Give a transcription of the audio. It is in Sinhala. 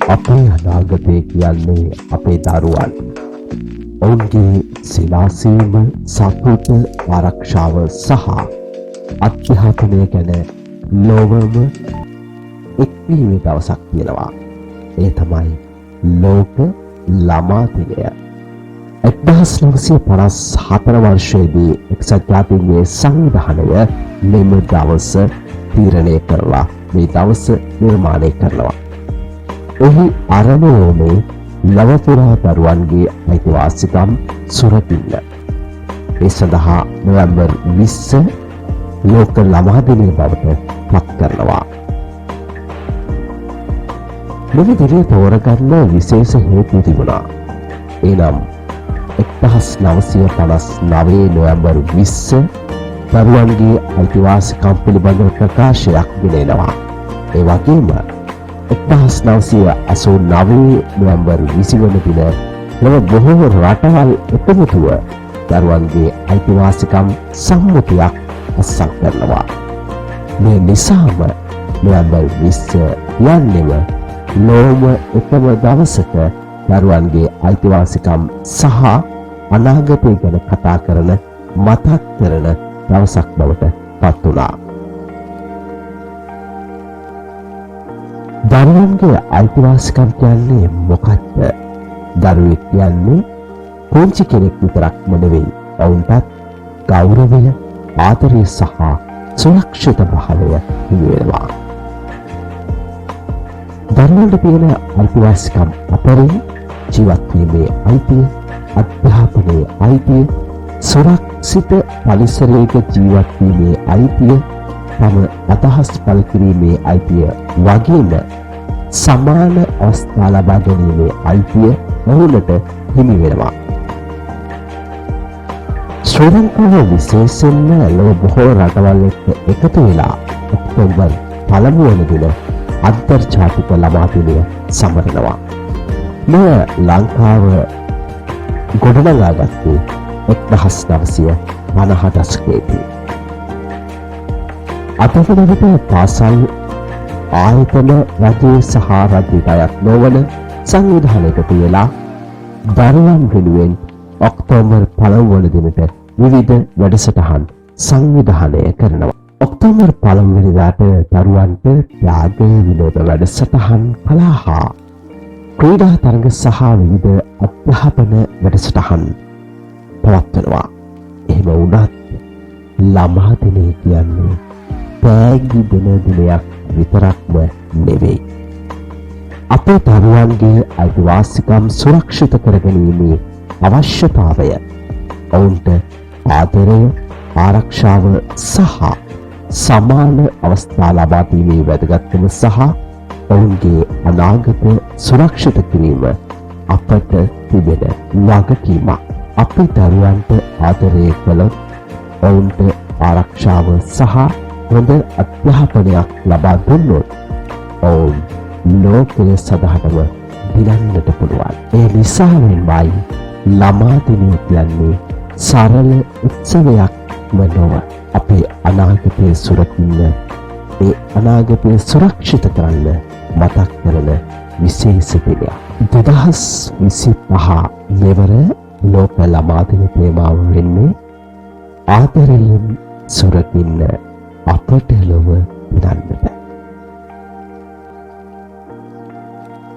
අපේ අනාගතය කියන්නේ අපේ දරුවන්. ඔවුන්ගේ සිනාසීම, සතුට, ආරක්ෂාව සහ අධ්‍යාපනය ගැන ලොවම එක්වීමේ දවසක් තියෙනවා. ඒ තමයි ලෝක ළමා දිනය. 1954 වර්ෂයේදී එක්සත් ජාතීන්ගේ සංවිධානය මෙම දවස තීරණය කරලා මේ දවස නිර්මාණය කරනවා. එහි අරමුණේ ලව පුරා දරුවන්ගේ අයිතිවාසිකම් සුරකින්න. ඒ සඳහා නොවැම්බර් 20 ලෝක ළමා දිනය බවට පත් කරනවා. මෙම දිනය තෝරගන්න විශේෂ හේතු තිබුණා. එනම් 1959 නොවැම්බර් 20 දරුවන්ගේ අයිතිවාසිකම් පිළිබඳව ප්‍රකාශයක් ගෙනෙනවා. ඒ වගේම 1989 නොවැම්බර් 20 වන දින ලොව බොහෝ රටවල් එකමුතුව දරුවන්ගේ අයිතිවාසිකම් සම්මුතියක් අත්සන් කරනවා. මේ නිසාම නොවැම්බර් 20 යන්නේම ලෝම එකම දවසක දරුවන්ගේ අයිතිවාසිකම් සහ අනාගතය ගැන කතා කරන, මතක් කරන දවසක් බවට පත් වුණා. දරුවන්ගේ අයිතිවාසිකම් කියන්නේ මොකක්ද? දරුවෙක් කියන්නේ පුංචි කෙනෙක් විතරක්ම නෙවෙයි, ඔවුන්ටත් ගෞරවය, ආදරය සහ සුරක්ෂිත භාවය හිමි වෙනවා. දරුවන්ට තියෙන අයිතිවාසිකම් අතරින් ජීවත් වීමේ අයිතිය, අධ්‍යාපනයේ අයිතිය, සුරක්ෂිත පරිසරයක ජීවත් වීමේ අයිතිය, තම අදහස් පළ කිරීමේ අයිතිය වගේම සමාන අවස්ථා ලබා ගැනීමේ අයිතිය ඔවුන්ට හිමි වෙනවා. ශ්‍රී ලංකාව විශේෂයෙන්ම ලොව බොහෝ රටවල් එක්ක එකතු වෙලා ඔක්තෝබර් 1 වන දින අන්තර්ජාතික ළමා දිනය සමරනවා. මෙය ලංකාව ගොඩනගාගත්තේ 1950 දශකයේදී. අතවන විට පාසල් ආයතන රජයේ සහ රජයට අයත් නොවන සංවිධානයකට වෙලා දරුවන් වෙනුවෙන් ඔක්තෝබර් 1 වන දිනට විවිධ වැඩසටහන් සංවිධානය කරනවා. ඔක්තෝබර් 1 වෙනිදාට දරුවන්ට ත්‍යාග විනෝද වැඩසටහන් කළා. ක්‍රීඩා තරඟ සහ විවිධ අධ්‍යාපන වැඩසටහන් පවත්වනවා. එහෙම වුණත් ළමා දිනය කියන්නේ තෑගි දෙන දිනයක් විතරක්ම නෙවෙයි. අපේ දරුවන්ගේ අයිතිවාසිකම් සුරක්ෂිත කරගැනීමේ අවශ්‍යතාවය, ඔවුන්ට ආදරය, ආරක්ෂාව සහ සමාන අවස්ථා ලබා දීමේ වැදගත්කම සහ ඔවුන්ගේ අනාගතය සුරක්ෂිත කිරීම අපට තිබෙන වගකීමක්. අපේ දරුවන්ට ආදරය කළොත්, ඔවුන්ට ආරක්ෂාව සහ හොඳ අධ්‍යාපනයක් ලබා දුන්නොත් ඔවුන් ලෝකයේ සදහටම දිනන්නට පුළුවන්. ඒ නිසාවෙන්මයි ළමා දිනය කියන්නේ සරල උත්සවයක්ම නොව අපේ අනාගතය සුරකින්න, ඒ අනාගතය සුරක්ෂිත කරන්න මතක් කරන විශේෂ දිනයක්. 2025 මෙවර ලෝක ළමා දින තේමාව වෙන්නේ ආදරයෙන් සුරකින්න අපට ලොව